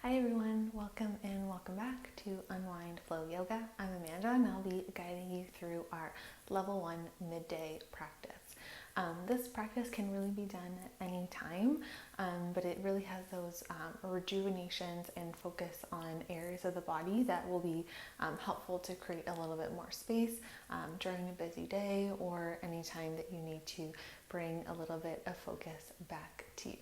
Hi everyone, welcome and welcome back to Unwind Flow Yoga. I'm Amanda and I'll be guiding you through our level 1 midday practice. This practice can really be done at any time, but it really has those rejuvenations and focus on areas of the body that will be helpful to create a little bit more space during a busy day or any time that you need to bring a little bit of focus back to you.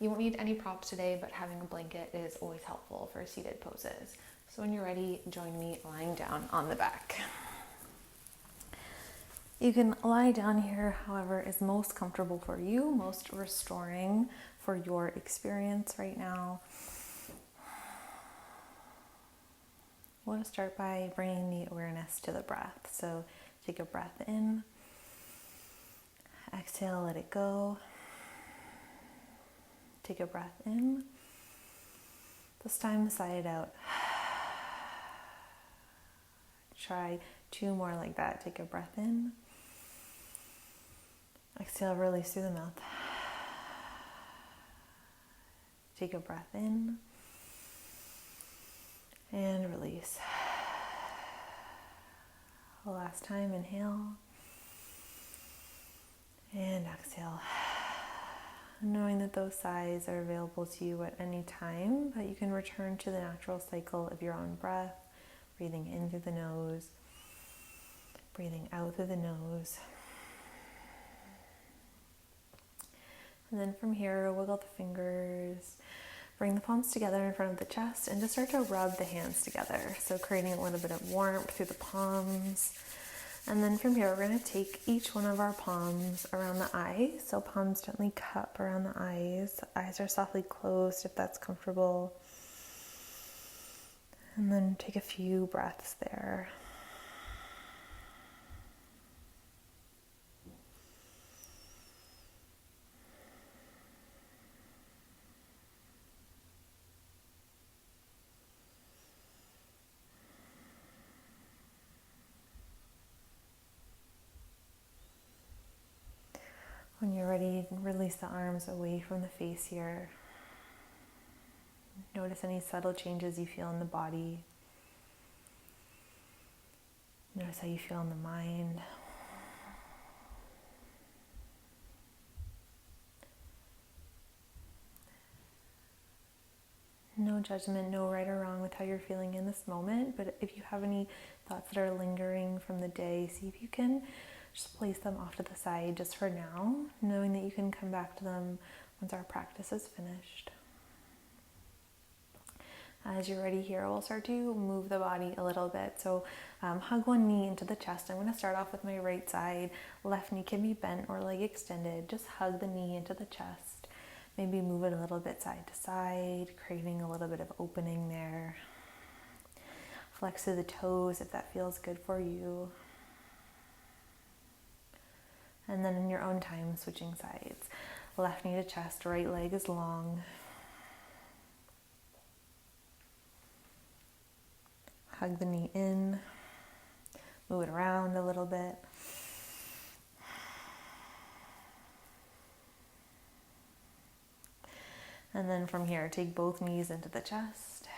You won't need any props today, but having a blanket is always helpful for seated poses. So when you're ready, join me lying down on the back. You can lie down here however is most comfortable for you, most restoring for your experience right now. I want to start by bringing the awareness to the breath. So take a breath in, exhale, let it go. Take a breath in. This time, sigh it out. Try 2 more like that. Take a breath in. Exhale, release through the mouth. Take a breath in. And release. Last time, inhale. And exhale. Knowing that those sighs are available to you at any time, but you can return to the natural cycle of your own breath, breathing in through the nose, breathing out through the nose. And then from here, wiggle the fingers, bring the palms together in front of the chest, and just start to rub the hands together. So creating a little bit of warmth through the palms. And then from here, we're going to take each one of our palms around the eyes. So palms gently cup around the eyes. Eyes are softly closed if that's comfortable. And then take a few breaths there. When you're ready, release the arms away from the face here. Notice any subtle changes you feel in the body. Notice how you feel in the mind. No judgment, no right or wrong with how you're feeling in this moment, but if you have any thoughts that are lingering from the day, see if you can just place them off to the side just for now, knowing that you can come back to them once our practice is finished. As you're ready here, we'll start to move the body a little bit. So hug one knee into the chest. I'm going to start off with my right side. Left knee can be bent or leg extended. Just hug the knee into the chest. Maybe move it a little bit side to side, creating a little bit of opening there. Flex through the toes if that feels good for you. And then in your own time, switching sides. Left knee to chest, right leg is long. Hug the knee in. Move it around a little bit. And then from here, take both knees into the chest.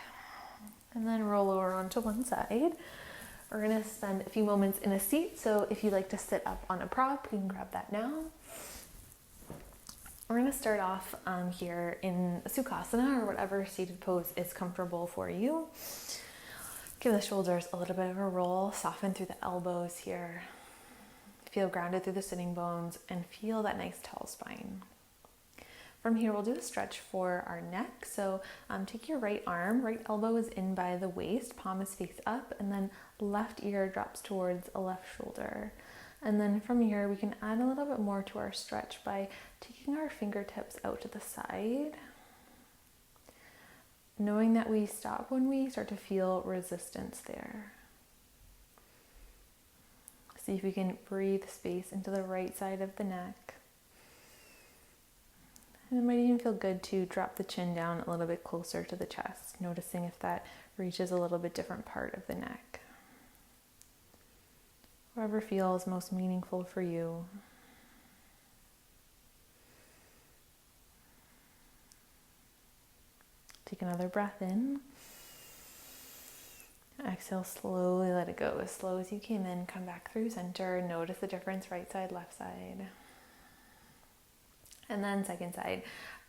And then roll over onto one side. We're going to spend a few moments in a seat, so if you'd like to sit up on a prop, you can grab that now. We're going to start off here in Sukhasana or whatever seated pose is comfortable for you. Give the shoulders a little bit of a roll, soften through the elbows here. Feel grounded through the sitting bones and feel that nice tall spine. From here, we'll do a stretch for our neck. So take your right arm, right elbow is in by the waist, palm is face up, and then left ear drops towards a left shoulder. And then from here, we can add a little bit more to our stretch by taking our fingertips out to the side, knowing that we stop when we start to feel resistance there. See if we can breathe space into the right side of the neck. And it might even feel good to drop the chin down a little bit closer to the chest, noticing if that reaches a little bit different part of the neck. Whatever feels most meaningful for you. Take another breath in. Exhale, slowly let it go. As slow as you came in, come back through center. Notice the difference, right side, left side. And then second side,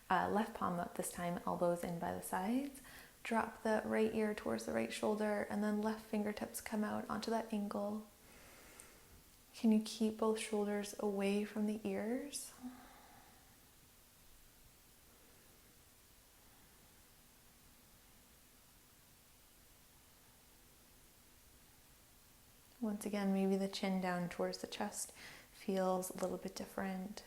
left palm up this time, elbows in by the sides. Drop the right ear towards the right shoulder, and then left fingertips come out onto that ankle. Can you keep both shoulders away from the ears? Once again, maybe the chin down towards the chest feels a little bit different.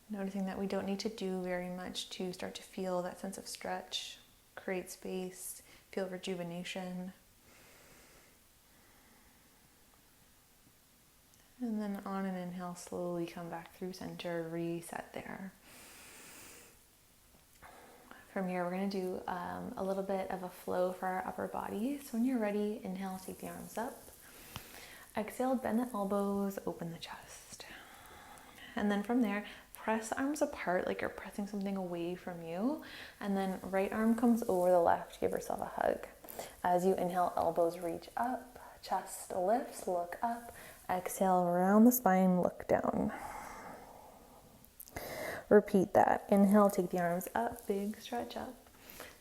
Noticing that we don't need to do very much to start to feel that sense of stretch, create space, feel rejuvenation. And then on an inhale, slowly come back through center, reset there. From here, we're going to do a little bit of a flow for our upper body. So when you're ready, inhale, take the arms up. Exhale, bend the elbows, open the chest. And then from there, press the arms apart like you're pressing something away from you. And then right arm comes over the left. Give yourself a hug. As you inhale, elbows reach up, chest lifts, look up. Exhale, around the spine, look down. Repeat that. Inhale, take the arms up, big stretch up.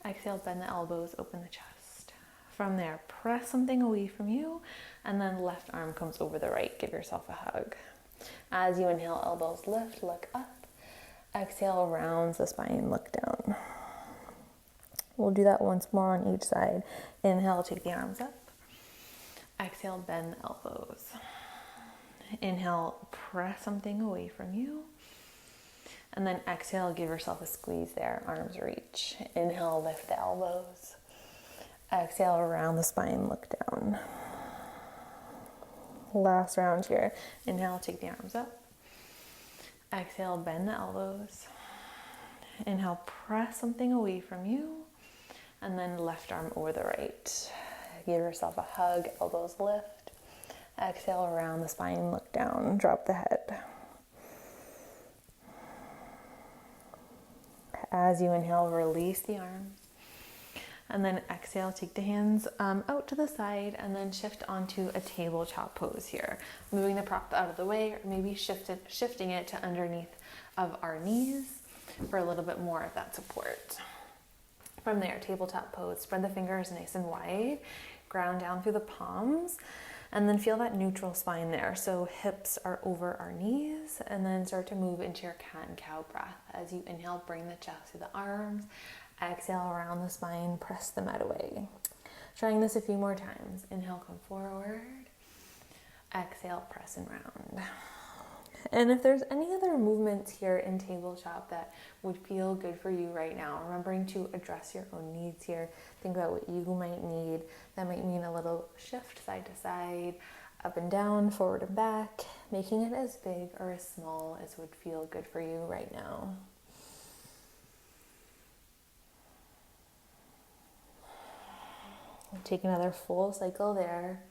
Exhale, bend the elbows, open the chest. From there, press something away from you, and then left arm comes over the right. Give yourself a hug. As you inhale, elbows lift, look up. Exhale, rounds the spine, look down. We'll do that once more on each side. Inhale, take the arms up. Exhale, bend the elbows. Inhale, press something away from you. And then exhale, give yourself a squeeze there, arms reach. Inhale, lift the elbows. Exhale, around the spine, look down. Last round here. Inhale, take the arms up. Exhale, bend the elbows. Inhale, press something away from you. And then left arm over the right. Give yourself a hug, elbows lift. Exhale, around the spine, look down, drop the head. As you inhale, release the arms. And then exhale, take the hands out to the side and then shift onto a tabletop pose here. Moving the prop out of the way, or maybe shifting it to underneath of our knees for a little bit more of that support. From there, tabletop pose, spread the fingers nice and wide, ground down through the palms, and then feel that neutral spine there. So hips are over our knees, and then start to move into your cat and cow breath. As you inhale, bring the chest through the arms. Exhale, around the spine, press the mat away. Trying this a few more times. Inhale, come forward. Exhale, press and round. And if there's any other movements here in tabletop that would feel good for you right now, remembering to address your own needs here. Think about what you might need. That might mean a little shift side to side, up and down, forward and back, making it as big or as small as would feel good for you right now. Take another full cycle there.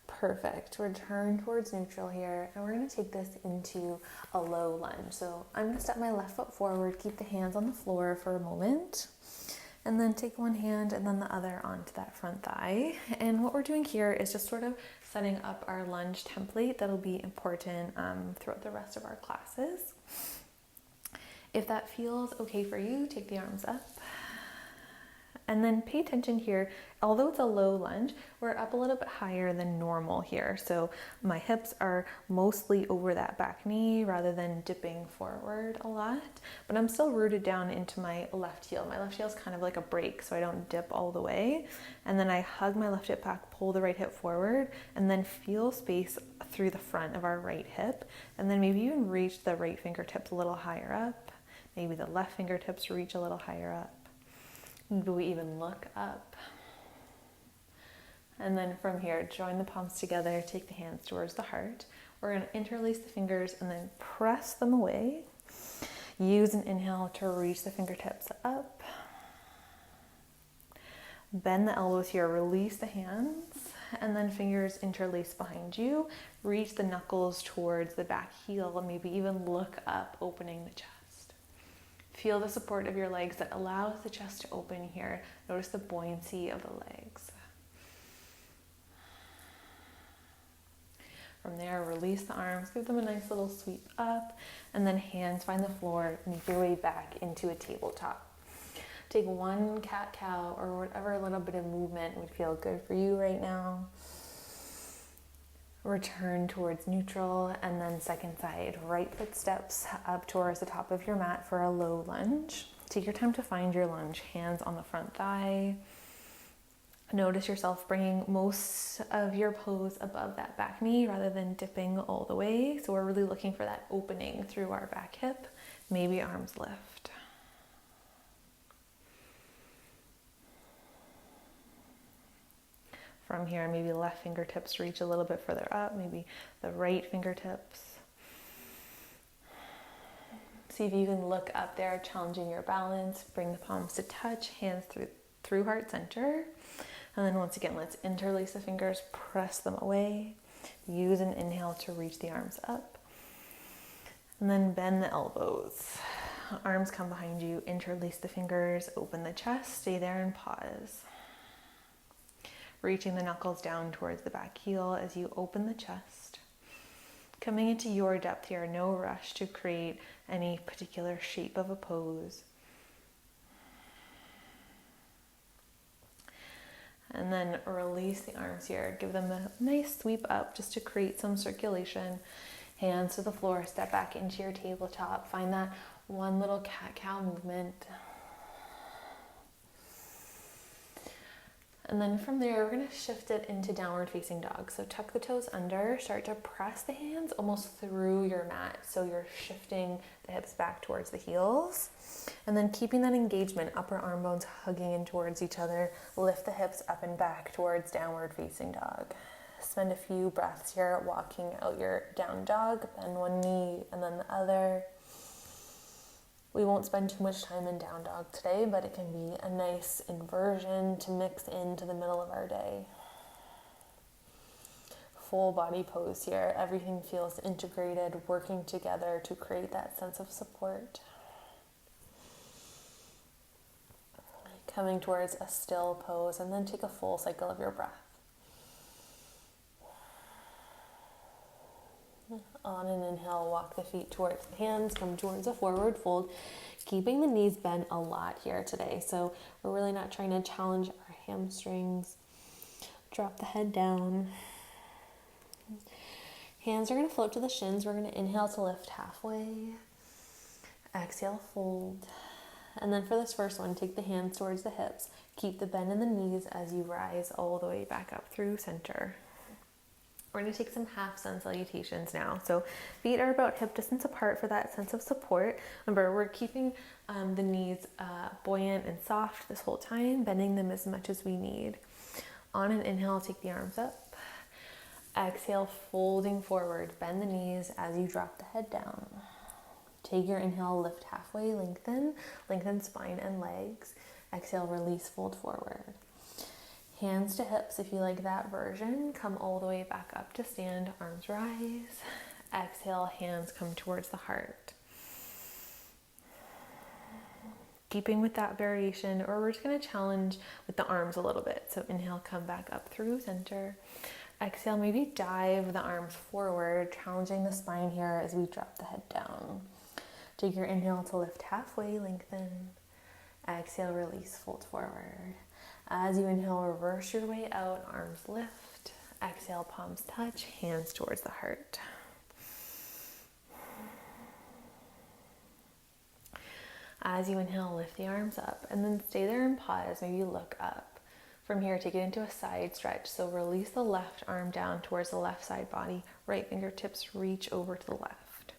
Perfect. Return towards neutral here, and we're going to take this into a low lunge. So I'm going to step my left foot forward, keep the hands on the floor for a moment, and then take one hand and then the other onto that front thigh. And what we're doing here is just sort of setting up our lunge template that'll be important throughout the rest of our classes. If that feels okay for you, take the arms up. And then pay attention here, although it's a low lunge, we're up a little bit higher than normal here. So my hips are mostly over that back knee rather than dipping forward a lot, but I'm still rooted down into my left heel. My left heel is kind of like a break, so I don't dip all the way. And then I hug my left hip back, pull the right hip forward, and then feel space through the front of our right hip. And then maybe even reach the right fingertips a little higher up. Maybe the left fingertips reach a little higher up. Maybe we even look up. And then from here, join the palms together, take the hands towards the heart. We're going to interlace the fingers and then press them away. Use an inhale to reach the fingertips up. Bend the elbows here, release the hands. and then fingers interlace behind you. Reach the knuckles towards the back heel, and maybe even look up, opening the chest. Feel the support of your legs that allows the chest to open here. Notice the buoyancy of the legs. From there, release the arms, give them a nice little sweep up, and then hands find the floor, make your way back into a tabletop. Take one cat-cow or whatever little bit of movement would feel good for you right now. Return towards neutral, and then second side, right foot steps up towards the top of your mat for a low lunge. Take your time to find your lunge, hands on the front thigh. Notice yourself bringing most of your pose above that back knee rather than dipping all the way. So we're really looking for that opening through our back hip. Maybe arms lift. From here, maybe left fingertips reach a little bit further up, maybe the right fingertips. See if you can look up there, challenging your balance. Bring the palms to touch, hands through heart center. And then once again, let's interlace the fingers, press them away. Use an inhale to reach the arms up. And then bend the elbows. Arms come behind you, interlace the fingers, open the chest, stay there and pause. Reaching the knuckles down towards the back heel as you open the chest. Coming into your depth here, no rush to create any particular shape of a pose. And then release the arms here. Give them a nice sweep up just to create some circulation. Hands to the floor, step back into your tabletop. Find that one little cat-cow movement. And then from there, we're gonna shift it into downward facing dog. So tuck the toes under, start to press the hands almost through your mat. So you're shifting the hips back towards the heels. And then keeping that engagement, upper arm bones hugging in towards each other. Lift the hips up and back towards downward facing dog. Spend a few breaths here walking out your down dog. Bend one knee and then the other. We won't spend too much time in down dog today, but it can be a nice inversion to mix into the middle of our day. Full body pose here. Everything feels integrated, working together to create that sense of support. Coming towards a still pose, and then take a full cycle of your breath. On an inhale, walk the feet towards the hands, come towards a forward fold, keeping the knees bent a lot here today. So we're really not trying to challenge our hamstrings. Drop the head down. Hands are going to float to the shins. We're going to inhale to lift halfway. Exhale, fold. And then for this first one, take the hands towards the hips. Keep the bend in the knees as you rise all the way back up through center. We're going to take some half sun salutations now. So feet are about hip distance apart for that sense of support. Remember, we're keeping the knees buoyant and soft this whole time, bending them as much as we need. On an inhale, take the arms up. Exhale, folding forward. Bend the knees as you drop the head down. Take your inhale, lift halfway, lengthen spine and legs. Exhale, release, fold forward. Hands to hips if you like that version. Come all the way back up to stand, arms rise. Exhale, hands come towards the heart. Keeping with that variation, or we're just gonna challenge with the arms a little bit. So inhale, come back up through center. Exhale, maybe dive the arms forward, challenging the spine here as we drop the head down. Take your inhale to lift halfway, lengthen. Exhale, release, fold forward. As you inhale, reverse your way out, arms lift. Exhale, palms touch, hands towards the heart. As you inhale, lift the arms up and then stay there and pause, maybe look up. From here, take it into a side stretch. So release the left arm down towards the left side body. Right fingertips reach over to the left.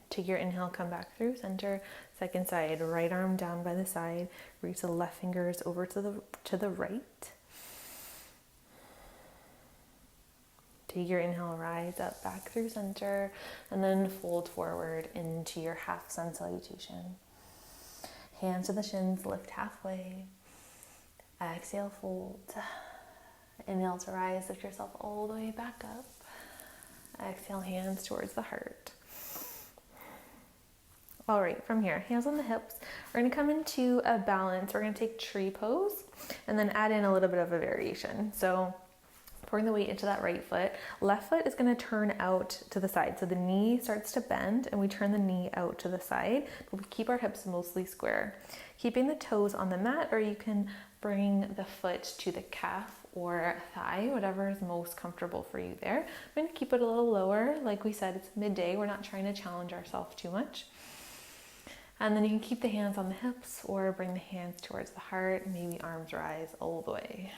Take your inhale, come back through center. Second side, right arm down by the side. Reach the left fingers over to the right. Take your inhale, rise up, back through center, and then fold forward into your half sun salutation. Hands to the shins, lift halfway. Exhale, fold. Inhale to rise, lift yourself all the way back up. Exhale, hands towards the heart. All right, from here, hands on the hips. We're gonna come into a balance. We're gonna take tree pose and then add in a little bit of a variation. So pouring the weight into that right foot, left foot is gonna turn out to the side. So the knee starts to bend and we turn the knee out to the side, but we keep our hips mostly square. Keeping the toes on the mat, or you can bring the foot to the calf or thigh, whatever is most comfortable for you there. I'm gonna keep it a little lower. Like we said, it's midday. We're not trying to challenge ourselves too much. And then you can keep the hands on the hips or bring the hands towards the heart. Maybe arms rise all the way.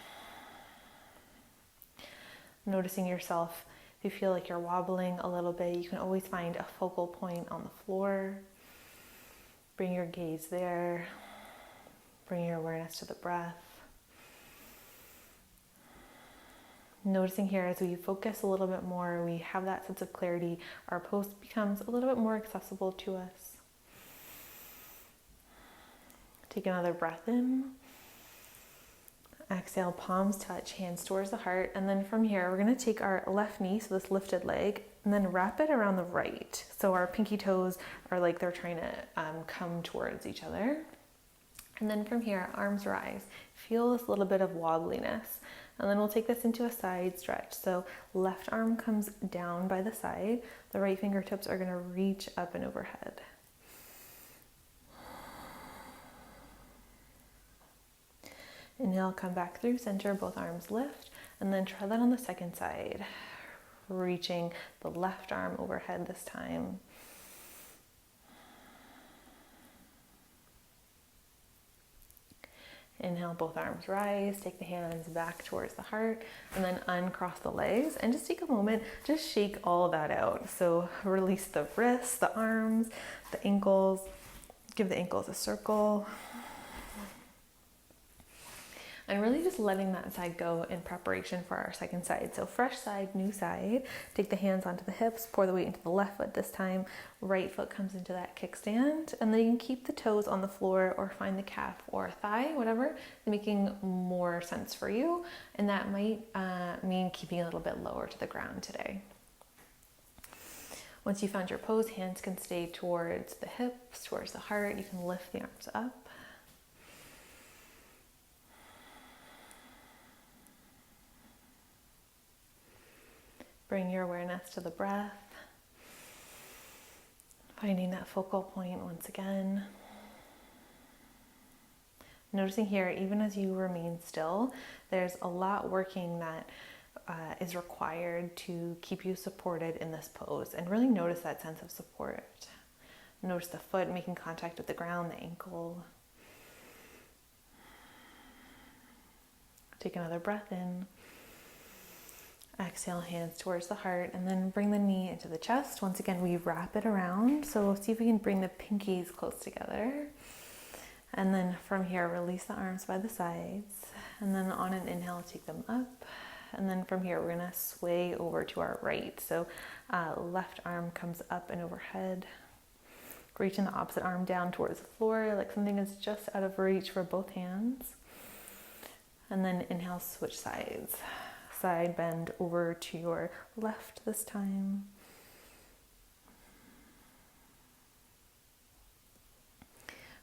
Noticing yourself, if you feel like you're wobbling a little bit, you can always find a focal point on the floor. Bring your gaze there. Bring your awareness to the breath. Noticing here as we focus a little bit more, we have that sense of clarity, our pose becomes a little bit more accessible to us. Take another breath in. Exhale, palms touch, hands towards the heart. And then from here, we're gonna take our left knee, so this lifted leg, and then wrap it around the right. So our pinky toes are like they're trying to come towards each other. And then from here, arms rise. Feel this little bit of wobbliness. And then we'll take this into a side stretch. So left arm comes down by the side. The right fingertips are gonna reach up and overhead. Inhale, come back through center, both arms lift, and then try that on the second side. Reaching the left arm overhead this time. Inhale, both arms rise, take the hands back towards the heart, and then uncross the legs, and just take a moment, just shake all that out. So release the wrists, the arms, the ankles, give the ankles a circle. And really just letting that side go in preparation for our second side. So fresh side, new side. Take the hands onto the hips, pour the weight into the left foot this time. Right foot comes into that kickstand. And then you can keep the toes on the floor or find the calf or thigh, whatever is making more sense for you. And that might mean keeping a little bit lower to the ground today. Once you found your pose, hands can stay towards the hips, towards the heart. You can lift the arms up. Bring your awareness to the breath, finding that focal point once again. Noticing here, even as you remain still, there's a lot working that is required to keep you supported in this pose, and really notice that sense of support. Notice the foot making contact with the ground, the ankle. Take another breath in. Exhale, hands towards the heart, and then bring the knee into the chest. Once again, we wrap it around. So see if we can bring the pinkies close together. And then from here, release the arms by the sides. And then on an inhale, take them up. And then from here, we're gonna sway over to our right. So left arm comes up and overhead. Reaching the opposite arm down towards the floor, like something is just out of reach for both hands. And then inhale, switch sides. Side bend over to your left this time.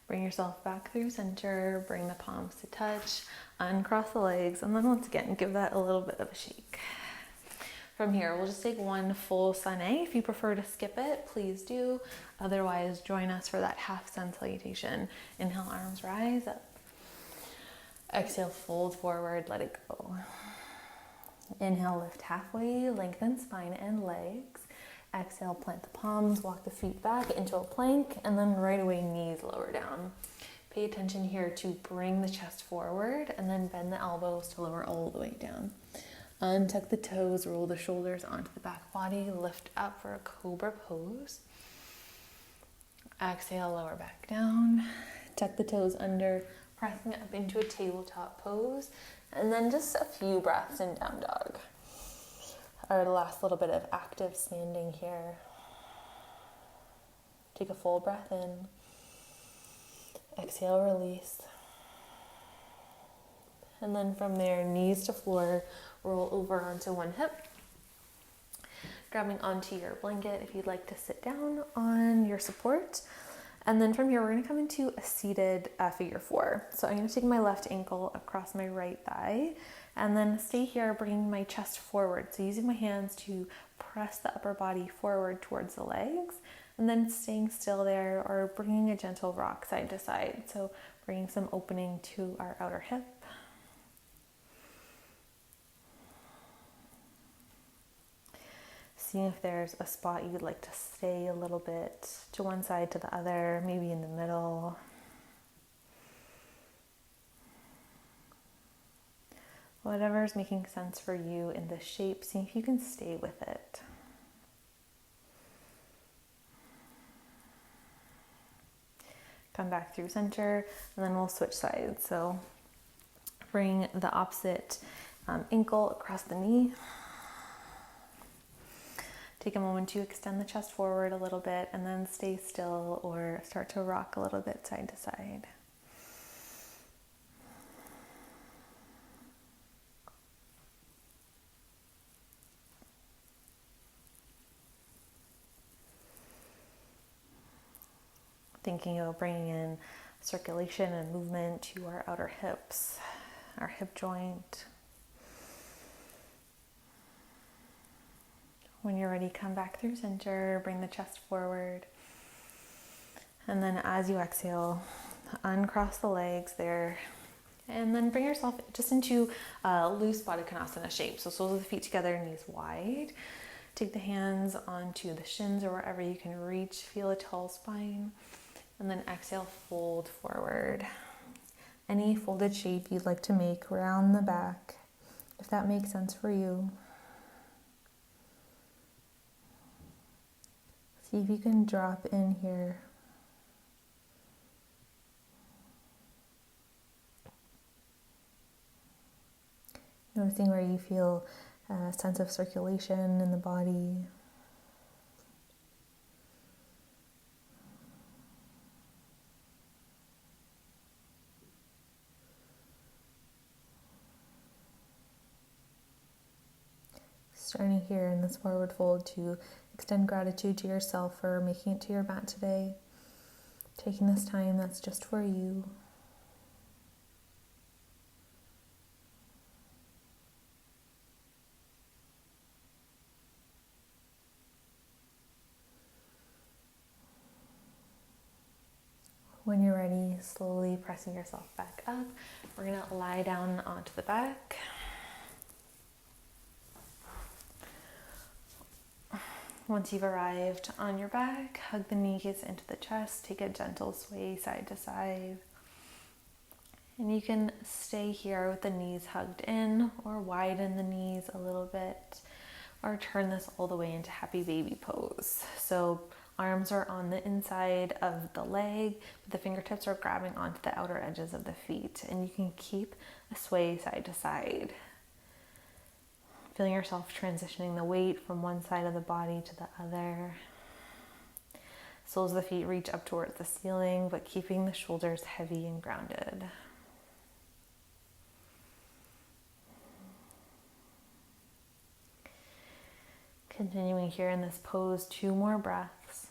Bring yourself back through center, bring the palms to touch, uncross the legs, and then once again, give that a little bit of a shake. From here, we'll just take one full sun A. If you prefer to skip it, please do. Otherwise, join us for that half sun salutation. Inhale, arms rise up. Exhale, fold forward, let it go. Inhale, lift halfway, lengthen spine and legs. Exhale, plant the palms, walk the feet back into a plank, and then right away, knees lower down. Pay attention here to bring the chest forward and then bend the elbows to lower all the way down. Untuck the toes, roll the shoulders onto the back body, lift up for a cobra pose. Exhale, lower back down. Tuck the toes under, pressing up into a tabletop pose. And then just a few breaths in down dog. Our last little bit of active standing here. Take a full breath in. Exhale, release. And then from there, knees to floor, roll over onto one hip. Grabbing onto your blanket if you'd like to sit down on your support. And then from here, we're gonna come into a seated figure four. So I'm gonna take my left ankle across my right thigh and then stay here, bringing my chest forward. So using my hands to press the upper body forward towards the legs, and then staying still there or bringing a gentle rock side to side. So bringing some opening to our outer hip. Seeing if there's a spot you'd like to stay a little bit to one side, to the other, maybe in the middle. Whatever's making sense for you in this shape, see if you can stay with it. Come back through center, and then we'll switch sides. So bring the opposite ankle across the knee. Take a moment to extend the chest forward a little bit and then stay still or start to rock a little bit side to side. Thinking about bringing in circulation and movement to our outer hips, our hip joint. When you're ready, come back through center, bring the chest forward. And then as you exhale, uncross the legs there. And then bring yourself just into loose Baddha Konasana shape. So soles of the feet together, knees wide. Take the hands onto the shins or wherever you can reach. Feel a tall spine. And then exhale, fold forward. Any folded shape you'd like to make, round the back, if that makes sense for you. See if you can drop in here. Noticing where you feel a sense of circulation in the body. Starting here in this forward fold to extend gratitude to yourself for making it to your mat today. Taking this time that's just for you. When you're ready, slowly pressing yourself back up. We're going to lie down onto the back. Once you've arrived on your back, hug the knees into the chest, take a gentle sway side to side. And you can stay here with the knees hugged in or widen the knees a little bit or turn this all the way into happy baby pose. So arms are on the inside of the leg, but the fingertips are grabbing onto the outer edges of the feet. And you can keep a sway side to side. Feeling yourself transitioning the weight from one side of the body to the other. Soles of the feet reach up towards the ceiling, but keeping the shoulders heavy and grounded. Continuing here in this pose, 2 more breaths.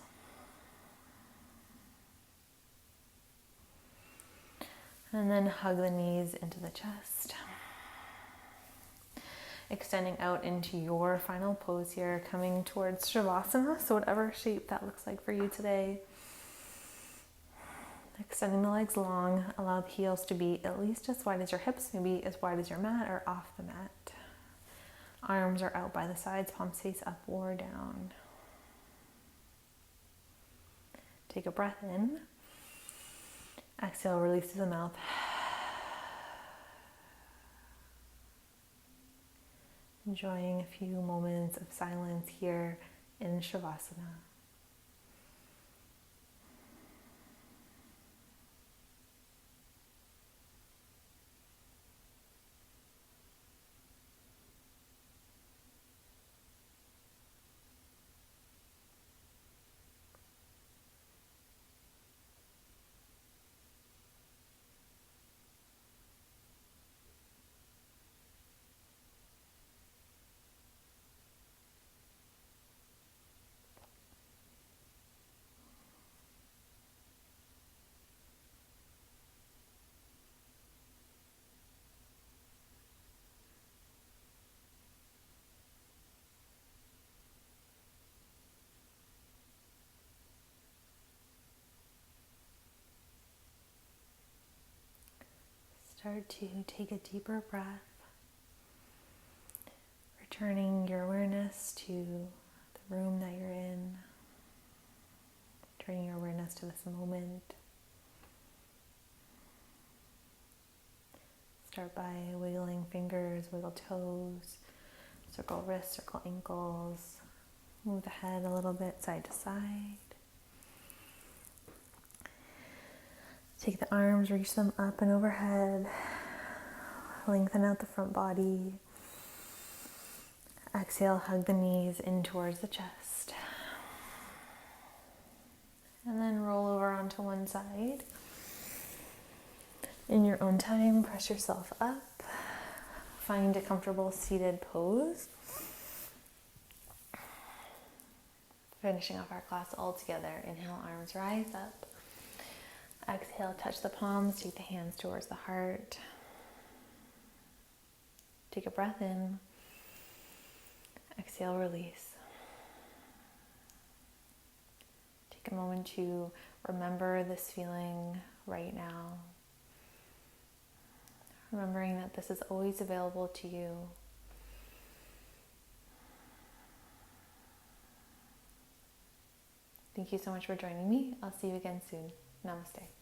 And then hug the knees into the chest. Extending out into your final pose here, coming towards Shavasana, so whatever shape that looks like for you today. Extending the legs long, allow the heels to be at least as wide as your hips, maybe as wide as your mat or off the mat. Arms are out by the sides, palms face up or down. Take a breath in. Exhale, release to the mouth. Enjoying a few moments of silence here in Shavasana. Start to take a deeper breath, returning your awareness to the room that you're in, turning your awareness to this moment. Start by wiggling fingers, wiggle toes, circle wrists, circle ankles. Move the head a little bit side to side. Take the arms, reach them up and overhead. Lengthen out the front body. Exhale, hug the knees in towards the chest. And then roll over onto one side. In your own time, press yourself up. Find a comfortable seated pose. Finishing off our class all together. Inhale, arms rise up. Exhale, touch the palms, take the hands towards the heart. Take a breath in. Exhale, release. Take a moment to remember this feeling right now. Remembering that this is always available to you. Thank you so much for joining me. I'll see you again soon. Namaste.